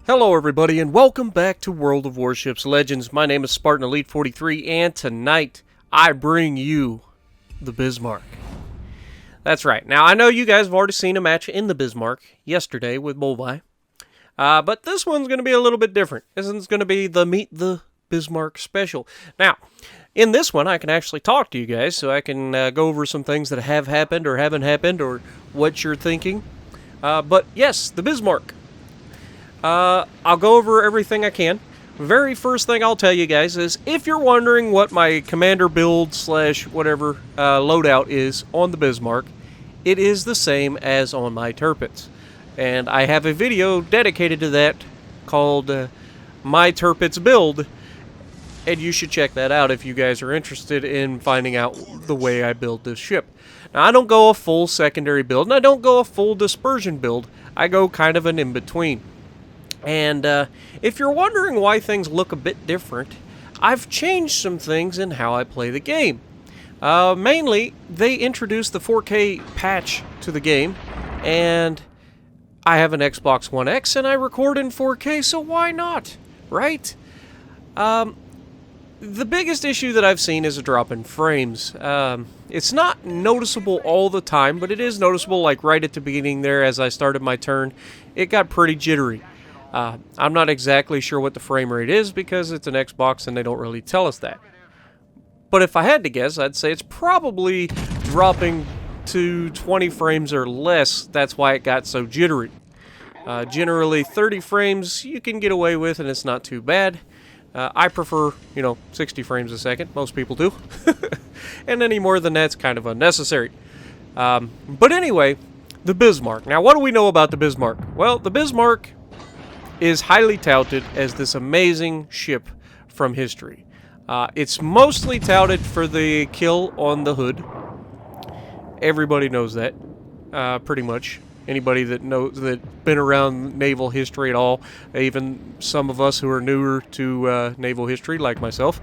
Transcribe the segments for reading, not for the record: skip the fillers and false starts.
Hello everybody and welcome back to World of Warships Legends. My name is Spartan Elite 43 and tonight I bring you the Bismarck. That's right. Now I know you guys have already seen a match in the Bismarck yesterday with Bolvi. But this one's going to be a little bit different. This one's going to be the Meet the Bismarck special. Now, in this one I can actually talk to you guys, so I can go over some things that have happened or haven't happened or what you're thinking. But yes, the Bismarck. I'll go over everything I can. Very first thing I'll tell you guys is, if you're wondering what my commander build slash whatever loadout is on the Bismarck, it is the same as on my Tirpitz. And I have a video dedicated to that called My Tirpitz Build, and you should check that out if you guys are interested in finding out the way I build this ship. Now, I don't go a full secondary build, and I don't go a full dispersion build. I go kind of an in-between. And if you're wondering why things look a bit different, I've changed some things in how I play the game. Mainly, they introduced the 4K patch to the game, and I have an Xbox One X and I record in 4K, so why not, right? The biggest issue that I've seen is a drop in frames. It's not noticeable all the time, but it is noticeable, like right at the beginning there as I started my turn. It got pretty jittery. I'm not exactly sure what the frame rate is because it's an Xbox and they don't really tell us that. But if I had to guess, I'd say it's probably dropping to 20 frames or less. That's why it got so jittery. Generally 30 frames you can get away with and it's not too bad. I prefer, 60 frames a second. Most people do. And any more than that's kind of unnecessary. But anyway, the Bismarck. Now, what do we know about the Bismarck? Well, the Bismarck is highly touted as this amazing ship from history. It's mostly touted for the kill on the hood. Everybody knows that, pretty much. Anybody that knows, that been around naval history at all, even some of us who are newer to naval history, like myself,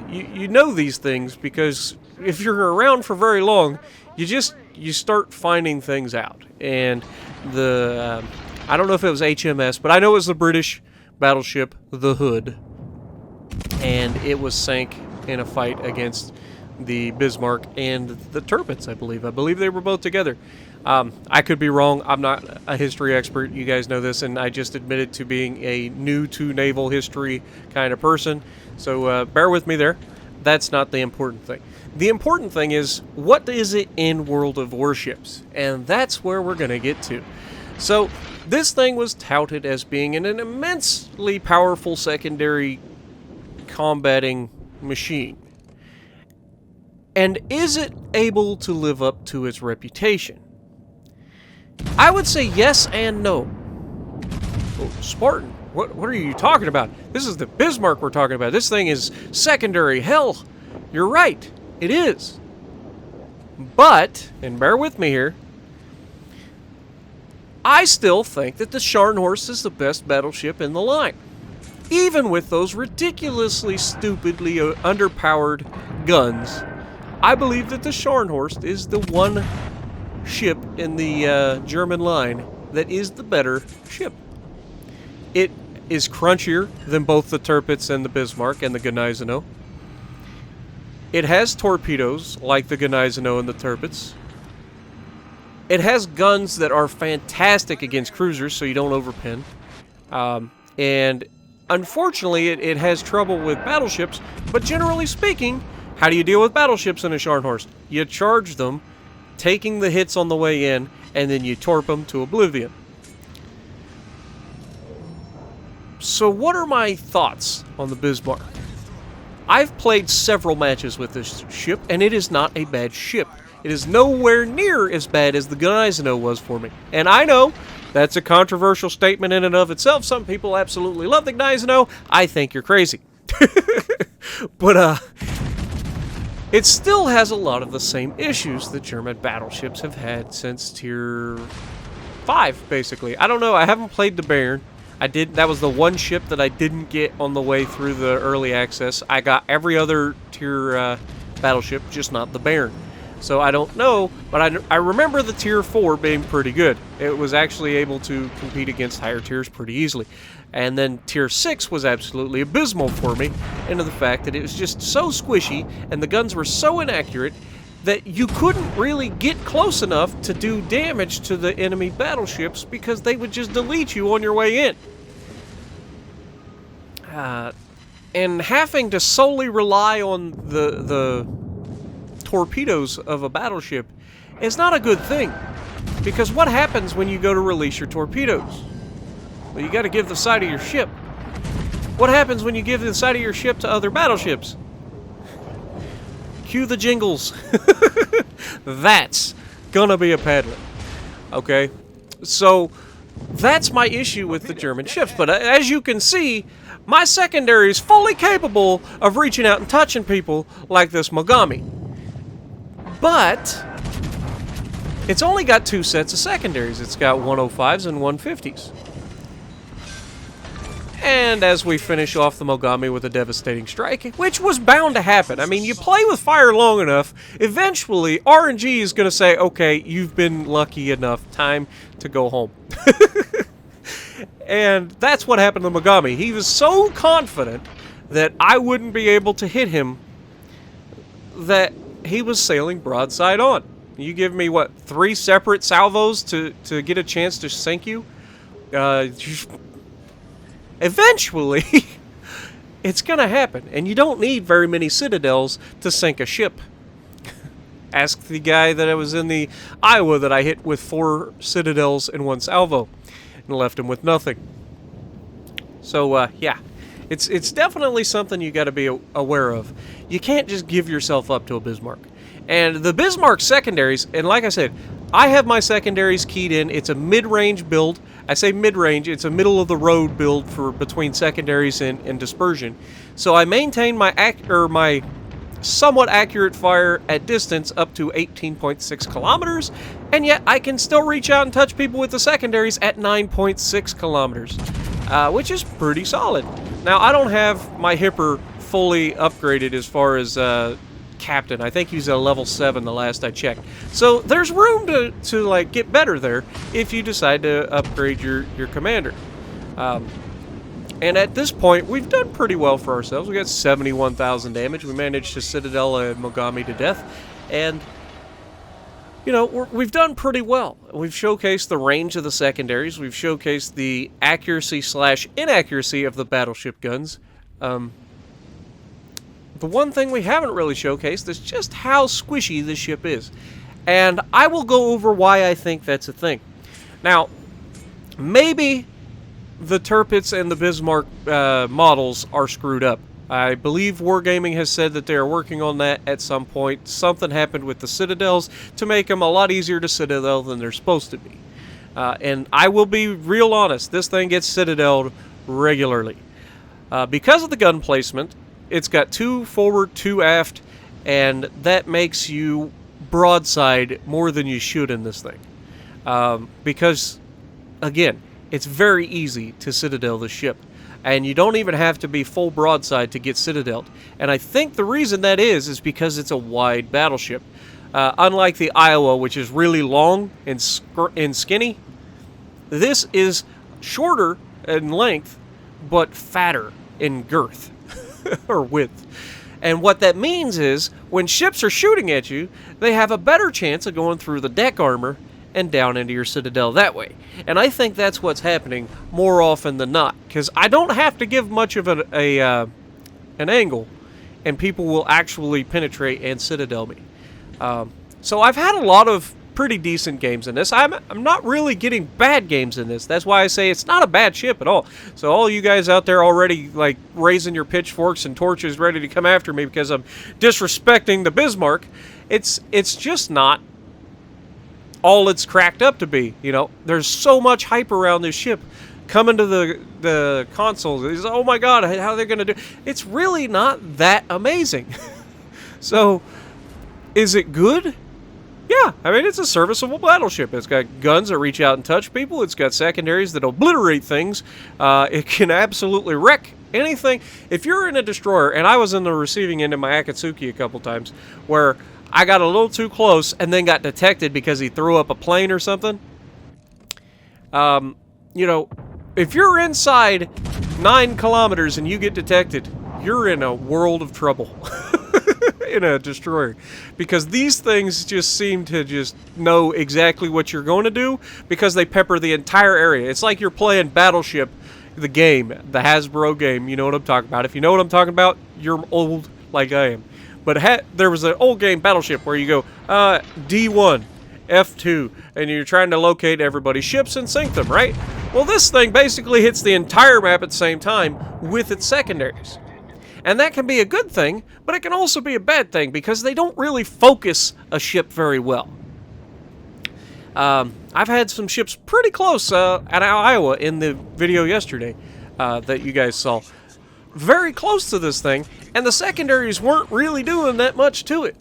you know these things because if you're around for very long, you start finding things out. And the I don't know if it was HMS, but I know it was the British battleship, the Hood, and it was sank in a fight against the Bismarck and the Tirpitz, I believe. I believe they were both together. I could be wrong. I'm not a history expert. You guys know this, and I just admitted to being a new to naval history kind of person. So bear with me there. That's not the important thing. The important thing is, what is it in World of Warships? And that's where we're going to get to. So, this thing was touted as being an immensely powerful secondary combating machine. And is it able to live up to its reputation? I would say yes and no. Oh, Spartan, what are you talking about? This is the Bismarck we're talking about. This thing is secondary. Hell, you're right. It is. But, and bear with me here, I still think that the Scharnhorst is the best battleship in the line. Even with those ridiculously, stupidly underpowered guns, I believe that the Scharnhorst is the one ship in the German line that is the better ship. It is crunchier than both the Tirpitz and the Bismarck and the Gneisenau. It has torpedoes like the Gneisenau and the Tirpitz. It has guns that are fantastic against cruisers, so you don't overpin. And unfortunately, it has trouble with battleships, but generally speaking, how do you deal with battleships in a Scharnhorst? You charge them, taking the hits on the way in, and then you torp them to oblivion. So what are my thoughts on the Bismarck? I've played several matches with this ship, and it is not a bad ship. It is nowhere near as bad as the Gneisenau was for me. And I know that's a controversial statement in and of itself. Some people absolutely love the Gneisenau. I think you're crazy. But it still has a lot of the same issues that German battleships have had since Tier 5, basically. I don't know. I haven't played the Baron. That was the one ship that I didn't get on the way through the early access. I got every other tier battleship, just not the Baron. So I don't know, but I remember the Tier 4 being pretty good. It was actually able to compete against higher tiers pretty easily. And then Tier 6 was absolutely abysmal for me, into the fact that it was just so squishy, and the guns were so inaccurate, that you couldn't really get close enough to do damage to the enemy battleships, because they would just delete you on your way in. And having to solely rely on the torpedoes of a battleship is not a good thing, because what happens when you go to release your torpedoes? Well, you got to give the side of your ship. What happens when you give the side of your ship to other battleships? Cue the jingles. That's gonna be a paddler. Okay, so that's my issue with the German ships. But as you can see, my secondary is fully capable of reaching out and touching people like this Mogami. But it's only got 2 sets of secondaries. It's got 105s and 150s. And as we finish off the Mogami with a devastating strike, which was bound to happen. I mean, you play with fire long enough, eventually RNG is going to say, okay, you've been lucky enough, time to go home. And that's what happened to Mogami. He was so confident that I wouldn't be able to hit him that he was sailing broadside on. You give me, what, 3 separate salvos to get a chance to sink you? Eventually, it's gonna happen, and you don't need very many citadels to sink a ship. Ask the guy that I was in the Iowa that I hit with 4 citadels and 1 salvo, and left him with nothing. So, yeah, it's definitely something you got to be aware of. You can't just give yourself up to a Bismarck. And the Bismarck secondaries, and like I said, I have my secondaries keyed in. It's a mid-range build. I say mid-range, it's a middle-of-the-road build for between secondaries and dispersion. So I maintain my somewhat accurate fire at distance up to 18.6 kilometers, and yet I can still reach out and touch people with the secondaries at 9.6 kilometers, which is pretty solid. Now, I don't have my Hipper fully upgraded as far as Captain. I think he's a level 7 the last I checked. So there's room to like get better there if you decide to upgrade your commander. And at this point, we've done pretty well for ourselves. We got 71,000 damage. We managed to Citadel and Mogami to death. And, you know, we've done pretty well. We've showcased the range of the secondaries. We've showcased the accuracy/inaccuracy of the battleship guns. The one thing we haven't really showcased is just how squishy this ship is. And I will go over why I think that's a thing. Now, maybe the Tirpitz and the Bismarck models are screwed up. I believe Wargaming has said that they are working on that at some point. Something happened with the Citadels to make them a lot easier to Citadel than they're supposed to be. And I will be real honest, this thing gets Citadeled regularly. Because of the gun placement, it's got 2 forward, 2 aft, and that makes you broadside more than you should in this thing. Because, again, it's very easy to Citadel the ship, and you don't even have to be full broadside to get Citadeled. And I think the reason that is because it's a wide battleship. Unlike the Iowa, which is really long and skinny, this is shorter in length, but fatter in girth. Or width. And what that means is, when ships are shooting at you, they have a better chance of going through the deck armor and down into your citadel that way. And I think that's what's happening more often than not, because I don't have to give much of an angle, and people will actually penetrate and citadel me. So I've had a lot of pretty decent games in this. I'm not really getting bad games in this. That's why I say it's not a bad ship at all. So all you guys out there already like raising your pitchforks and torches ready to come after me because I'm disrespecting the Bismarck, it's just not all it's cracked up to be. You know, there's so much hype around this ship coming to the consoles. It's, oh my god, how are they going to do? It's really not that amazing. So is it good? Yeah, I mean, it's a serviceable battleship. It's got guns that reach out and touch people. It's got secondaries that obliterate things. It can absolutely wreck anything. If you're in a destroyer, and I was in the receiving end of my Akatsuki a couple times, where I got a little too close and then got detected because he threw up a plane or something. You know, if you're inside 9 kilometers and you get detected, you're in a world of trouble. In a destroyer, because these things just seem to just know exactly what you're going to do because they pepper the entire area. It's like you're playing Battleship, the game, the Hasbro game. You know what I'm talking about. If you know what I'm talking about, you're old like I am. But there was an old game, Battleship, where you go D1, F2, and you're trying to locate everybody's ships and sink them, right? Well, this thing basically hits the entire map at the same time with its secondaries. And that can be a good thing, but it can also be a bad thing because they don't really focus a ship very well. I've had some ships pretty close at Iowa in the video yesterday that you guys saw. Very close to this thing, and the secondaries weren't really doing that much to it.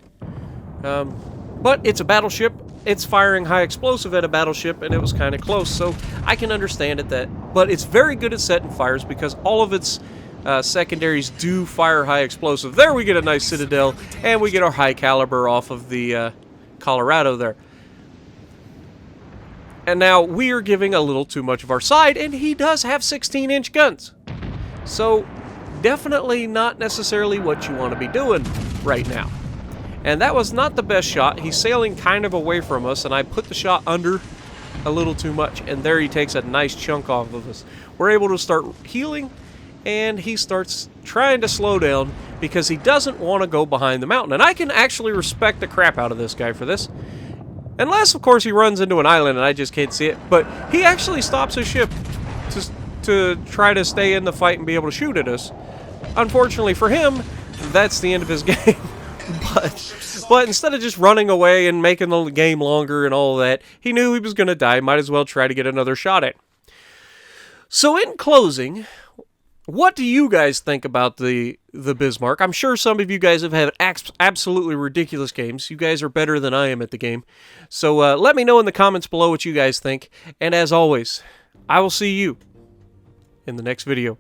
But it's a battleship. It's firing high explosive at a battleship, and it was kind of close, so I can understand it. But it's very good at setting fires because all of its secondaries do fire high explosive. There we get a nice citadel, and we get our high caliber off of the Colorado there. And now we are giving a little too much of our side, and he does have 16-inch guns. So definitely not necessarily what you want to be doing right now. And that was not the best shot. He's sailing kind of away from us, and I put the shot under a little too much, and there he takes a nice chunk off of us. We're able to start healing, and he starts trying to slow down because he doesn't want to go behind the mountain. And I can actually respect the crap out of this guy for this. Unless, of course, he runs into an island and I just can't see it. But he actually stops his ship to try to stay in the fight and be able to shoot at us. Unfortunately for him, that's the end of his game. But instead of just running away and making the game longer and all that, he knew he was going to die. Might as well try to get another shot at. So in closing, what do you guys think about the Bismarck? I'm sure some of you guys have had absolutely ridiculous games. You guys are better than I am at the game. So let me know in the comments below what you guys think. And as always, I will see you in the next video.